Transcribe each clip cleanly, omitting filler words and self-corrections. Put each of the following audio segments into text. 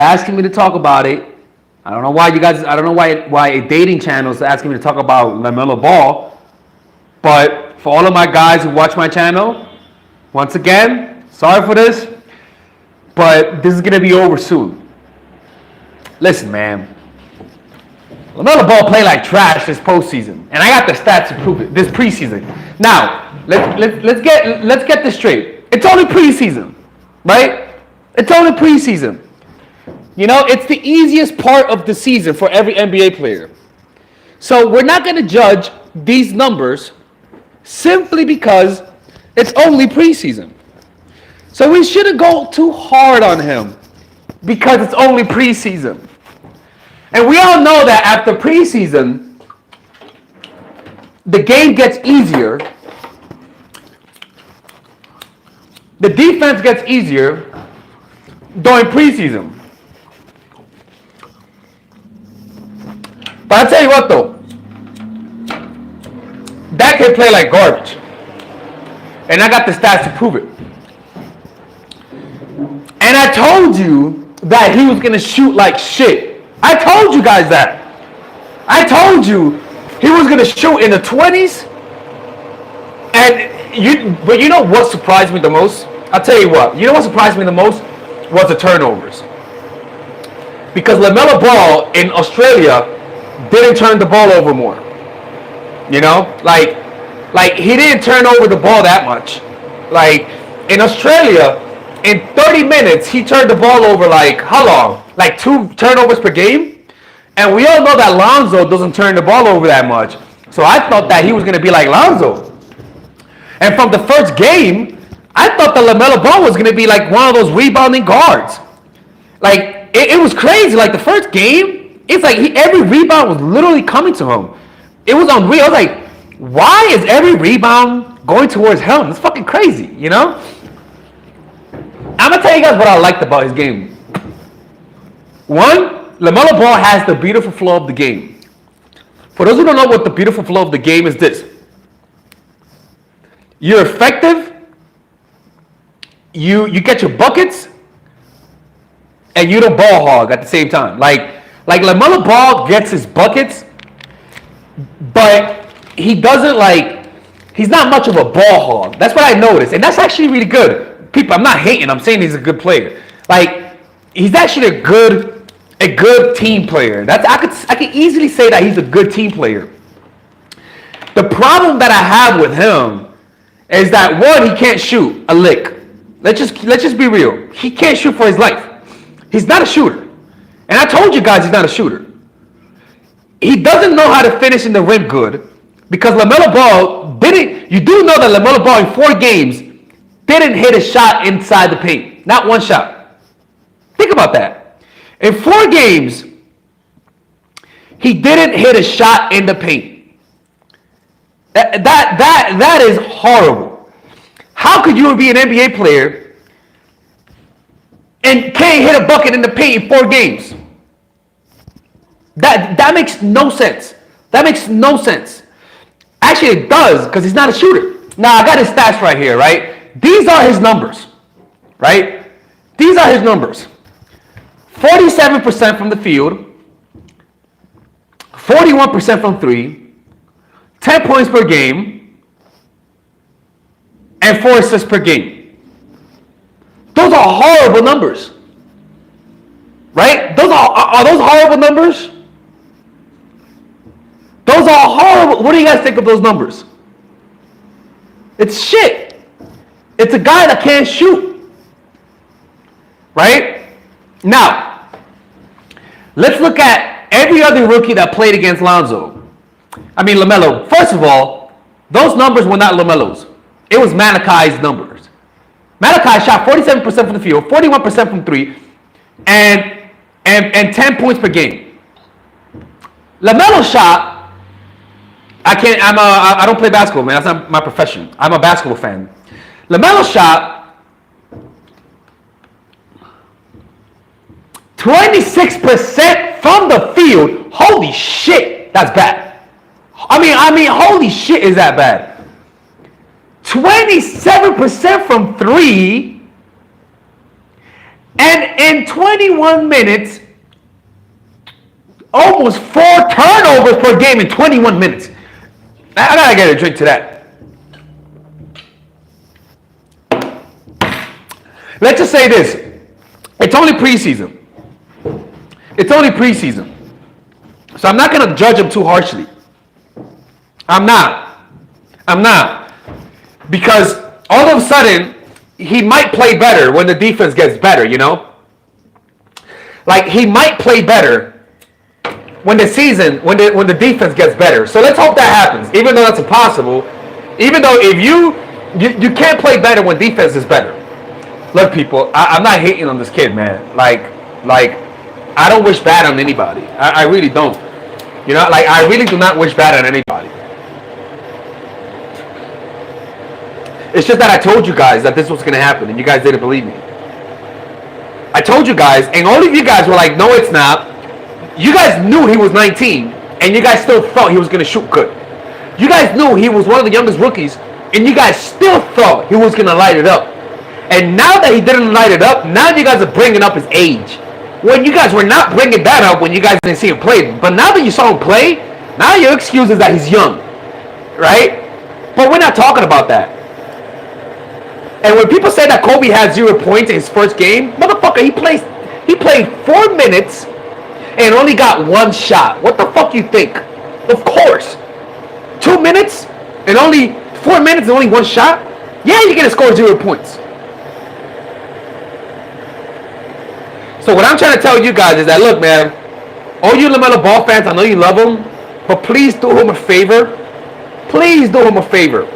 asking me to talk about it. I don't know why you guys. I don't know why a dating channel is asking me to talk about LaMelo Ball. But for all of my guys who watch my channel, once again, sorry for this, but this is gonna be over soon. Listen, man. LaMelo Ball played like trash this postseason, and I got the stats to prove it. This preseason. Now, let's get this straight. It's only preseason, right? It's only preseason. You know, it's the easiest part of the season for every NBA player. So we're not going to judge these numbers simply because it's only preseason. So we shouldn't go too hard on him because it's only preseason. And we all know that after preseason, the game gets easier. The defense gets easier during preseason. But I'll tell you what though, that kid play like garbage. And I got the stats to prove it. And I told you that he was going to shoot like shit. I told you guys that. I told you he was going to shoot in the 20s. But you know what surprised me the most? I'll tell you what. You know what surprised me the most? Was the turnovers. Because LaMelo Ball in Australia didn't turn the ball over more. You know? Like he didn't turn over the ball that much. Like in Australia, in 30 minutes, he turned the ball over like how long? Like 2 turnovers per game? And we all know that Lonzo doesn't turn the ball over that much. So I thought that he was going to be like Lonzo. And from the first game, I thought that LaMelo Ball was going to be like one of those rebounding guards. Like, it was crazy. Like, the first game, it's like every rebound was literally coming to him. It was unreal. I was like, why is every rebound going towards him? It's fucking crazy, you know? I'm going to tell you guys what I liked about his game. One, LaMelo Ball has the beautiful flow of the game. For those who don't know what the beautiful flow of the game is, this. You're effective. You get your buckets, and you don't ball hog at the same time. Like LaMelo Ball gets his buckets, but he doesn't he's not much of a ball hog. That's what I noticed, and that's actually really good. People, I'm not hating. I'm saying he's a good player. Like he's actually a good team player. I could easily say that he's a good team player. The problem that I have with him is that one, he can't shoot a lick. Let's just be real. He can't shoot for his life. He's not a shooter. And I told you guys he's not a shooter. He doesn't know how to finish in the rim good because LaMelo Ball didn't. You do know that LaMelo Ball in 4 games didn't hit a shot inside the paint. Not one shot. Think about that. In 4 games, he didn't hit a shot in the paint. That is horrible. How could you be an NBA player and can't hit a bucket in the paint in 4 games? That makes no sense. That makes no sense. Actually, it does because he's not a shooter. Now, I got his stats right here, right? These are his numbers, right? These are his numbers. 47% from the field, 41% from 3, 10 points per game, and 4 assists per game. Those are horrible numbers. Right? Are those horrible numbers? Those are horrible. What do you guys think of those numbers? It's shit. It's a guy that can't shoot. Right? Now, let's look at every other rookie that played against Lonzo. I mean, LaMelo. First of all, those numbers were not LaMelo's. It was Malakai's numbers. Malachi shot 47% from the field, 41% from 3, and 10 points per game. LaMelo shot. I don't play basketball, man. That's not my profession. I'm a basketball fan. LaMelo shot 26% from the field. Holy shit, that's bad. I mean, holy shit, is that bad? 27% from 3 And in 21 minutes, almost 4 turnovers per game in 21 minutes. I gotta get a drink to that. Let's just say this. It's only preseason. It's only preseason. So I'm not gonna judge him too harshly. I'm not. Because all of a sudden, he might play better when the defense gets better, you know? Like, he might play better when the defense gets better. So let's hope that happens, even though that's impossible. Even though if you can't play better when defense is better. Look, people, I'm not hating on this kid, man. Like I don't wish bad on anybody. I really don't. You know, like, I really do not wish bad on anybody. It's just that I told you guys that this was going to happen, and you guys didn't believe me. I told you guys, and all of you guys were like, no, it's not. You guys knew he was 19, and you guys still thought he was going to shoot good. You guys knew he was one of the youngest rookies, and you guys still thought he was going to light it up. And now that he didn't light it up, now you guys are bringing up his age. When you guys were not bringing that up when you guys didn't see him play. But now that you saw him play, now your excuse is that he's young. Right? But we're not talking about that. And when people say that Kobe had 0 points in his first game, motherfucker, he played 4 minutes and only got 1 shot. What the fuck you think? Of course. 2 minutes and only 4 minutes and only 1 shot? Yeah, you're gonna score 0 points. So what I'm trying to tell you guys is that, look, man, all you LaMelo Ball fans, I know you love him, but please do him a favor. Please do him a favor.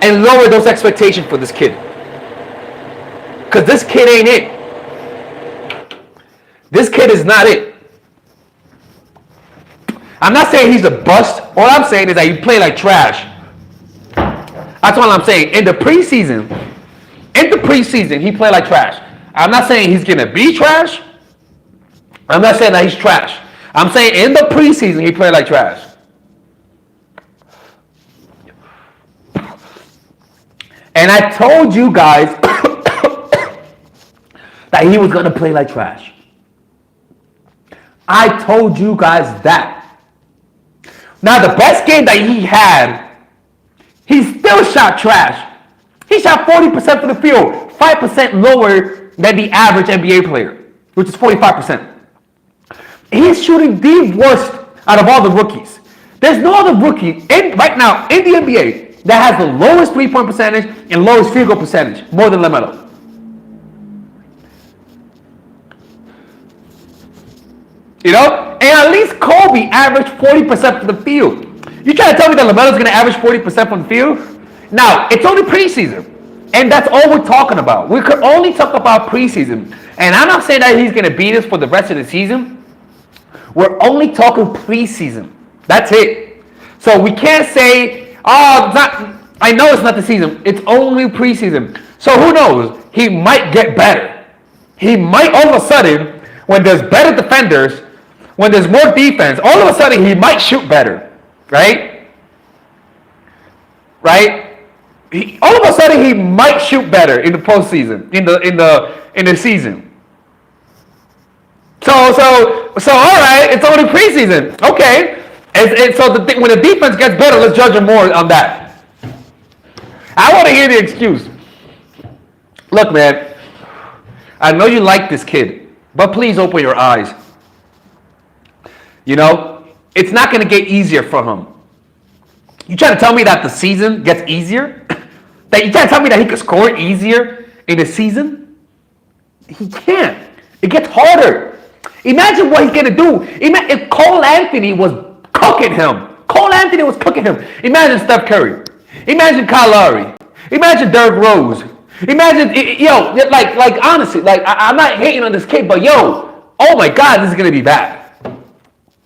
And lower those expectations for this kid. Because this kid ain't it. This kid is not it. I'm not saying he's a bust. All I'm saying is that you play like trash. That's all I'm saying. In the preseason, he played like trash. I'm not saying he's going to be trash. I'm not saying that he's trash. I'm saying in the preseason, he played like trash. And I told you guys that he was going to play like trash. I told you guys that. Now, the best game that he had, he still shot trash. He shot 40% from the field, 5% lower than the average NBA player, which is 45%. He's shooting the worst out of all the rookies. There's no other rookie right now in the NBA that has the lowest three-point percentage and lowest field goal percentage, more than LaMelo. You know? And at least Kobe averaged 40% from the field. You trying to tell me that LaMelo's going to average 40% from the field? Now, it's only preseason. And that's all we're talking about. We could only talk about preseason. And I'm not saying that he's going to beat us for the rest of the season. We're only talking preseason. That's it. So we can't say, oh, it's not, I know it's not the season. It's only preseason. So who knows? He might get better. He might all of a sudden, when there's better defenders, when there's more defense, all of a sudden he might shoot better. Right? Right? All of a sudden he might shoot better in the postseason, in the season. So all right, it's only preseason. Okay. And so when the defense gets better, let's judge him more on that. I want to hear the excuse. Look, man, I know you like this kid, but please open your eyes. You know, it's not going to get easier for him. You trying to tell me that the season gets easier? That you trying to tell me that he can score easier in the season? He can't. It gets harder. Imagine what he's going to do. If Cole Anthony was cooking him. Cole Anthony was cooking him. Imagine Steph Curry. Imagine Kyle Lowry. Imagine Derrick Rose. Imagine, yo, like honestly, like I'm not hating on this kid, but yo, oh my God, this is going to be bad.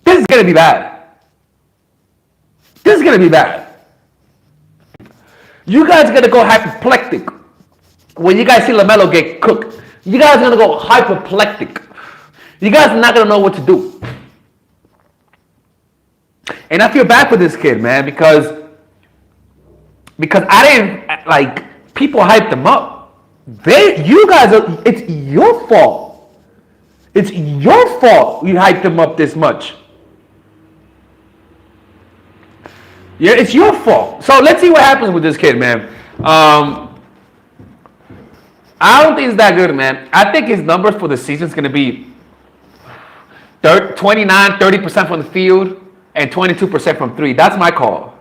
This is going to be bad. This is going to be bad. You guys are going to go hypoplectic when you guys see LaMelo get cooked. You guys are going to go hypoplectic. You guys are not going to know what to do. And I feel bad for this kid, man, because I didn't, like, people hyped him up. You guys are. It's your fault. It's your fault you hyped him up this much. Yeah, it's your fault. So let's see what happens with this kid, man. I don't think it's that good, man. I think his numbers for the season is going to be 30% from the field and 22% from three. That's my call.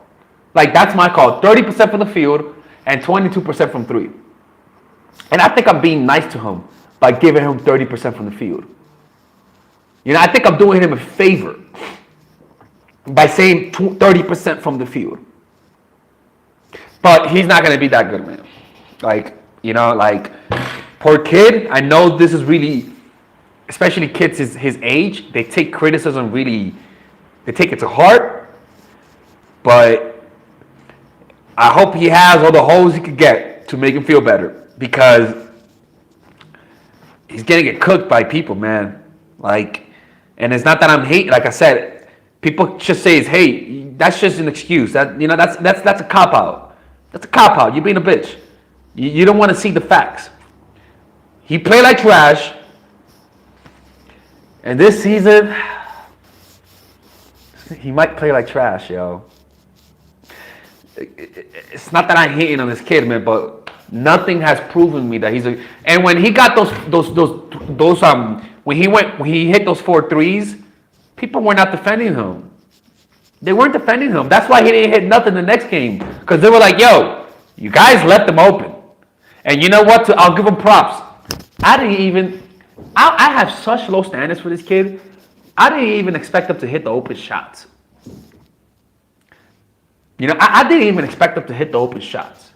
That's my call. 30% from the field and 22% from three. And I think I'm being nice to him by giving him 30% from the field. I think I'm doing him a favor by saying 30% from the field. But he's not going to be that good, man. Poor kid. I know this is really, especially kids his age, they take criticism really, they take it to heart. But I hope he has all the holes he could get to make him feel better. Because he's going to get cooked by people, man. And it's not that I'm hating. Like I said, people just say it's hate. That's just an excuse. That's a cop out. That's a cop out. You're being a bitch. You don't want to see the facts. He played like trash. And this season, he might play like trash, yo. It's not that I'm hating on this kid, man, but nothing has proven me that he's a. And when he got when he hit those 4 threes, people were not defending him. They weren't defending him. That's why he didn't hit nothing the next game, because they were like, "Yo, you guys left him open." And you know what? I'll give him props. I have such low standards for this kid. I didn't even expect him to hit the open shots. I didn't even expect him to hit the open shots.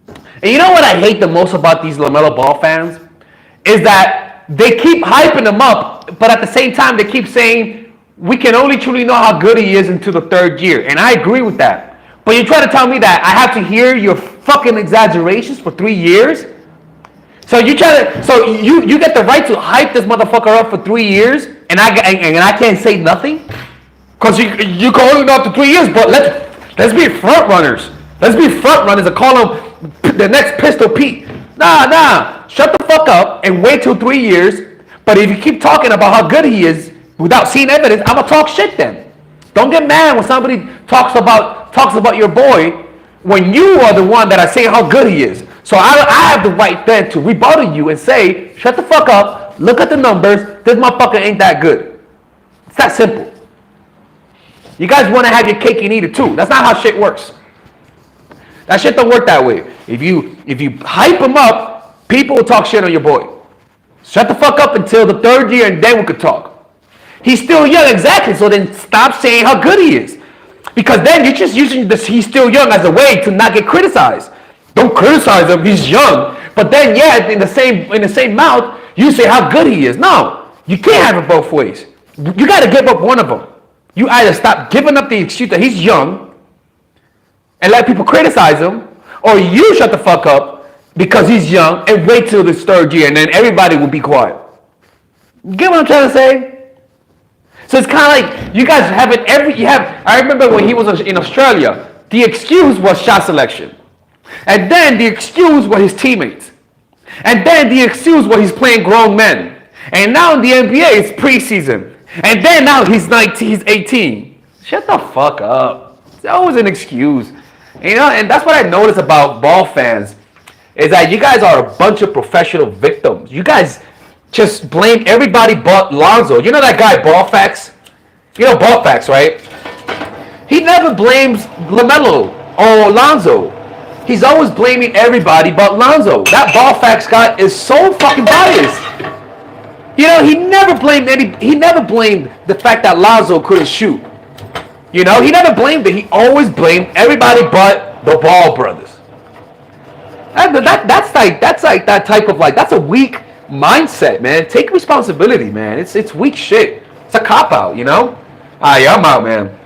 And you know what I hate the most about these LaMelo Ball fans? Is that they keep hyping him up, but at the same time, they keep saying, we can only truly know how good he is into the 3rd year. And I agree with that. But you're trying to tell me that I have to hear your fucking exaggerations for 3 years? So you get the right to hype this motherfucker up for 3 years, and I can't say nothing? Because you can only know up to 3 years, but let's be front runners. Let's be front runners and call him the next Pistol Pete. Nah. Shut the fuck up and wait till 3 years. But if you keep talking about how good he is without seeing evidence, I'm gonna talk shit then. Don't get mad when somebody talks about your boy when you are the one that are saying how good he is. So I have the right then to rebuttal you and say, shut the fuck up, look at the numbers, this motherfucker ain't that good. It's that simple. You guys want to have your cake and eat it too. That's not how shit works. That shit don't work that way. If you hype him up, people will talk shit on your boy. Shut the fuck up until the 3rd year and then we could talk. He's still young, exactly. So then stop saying how good he is. Because then you're just using this he's still young as a way to not get criticized. Don't criticize him, he's young. But then in the same mouth, you say how good he is. No, you can't have it both ways. You gotta give up one of them. You either stop giving up the excuse that he's young and let people criticize him, or you shut the fuck up because he's young and wait till this 3rd year and then everybody will be quiet. You get what I'm trying to say? So it's kind of like you guys have it I remember when he was in Australia, the excuse was shot selection. And then the excuse were his teammates. And then the excuse was he's playing grown men. And now in the NBA, it's preseason. And then now he's 19, he's 18. Shut the fuck up. It's always an excuse. And that's what I notice about ball fans, is that you guys are a bunch of professional victims. You guys just blame everybody but Lonzo. You know that guy, Ballfax? You know Ballfax, right? He never blames LaMelo or Lonzo. He's always blaming everybody but Lonzo. That Ballfax guy is so fucking biased. He never blamed the fact that Lonzo couldn't shoot. He never blamed it. He always blamed everybody but the Ball brothers. That's like that type of that's a weak mindset, man. Take responsibility, man. It's weak shit. It's a cop out, Alright, I'm out, man.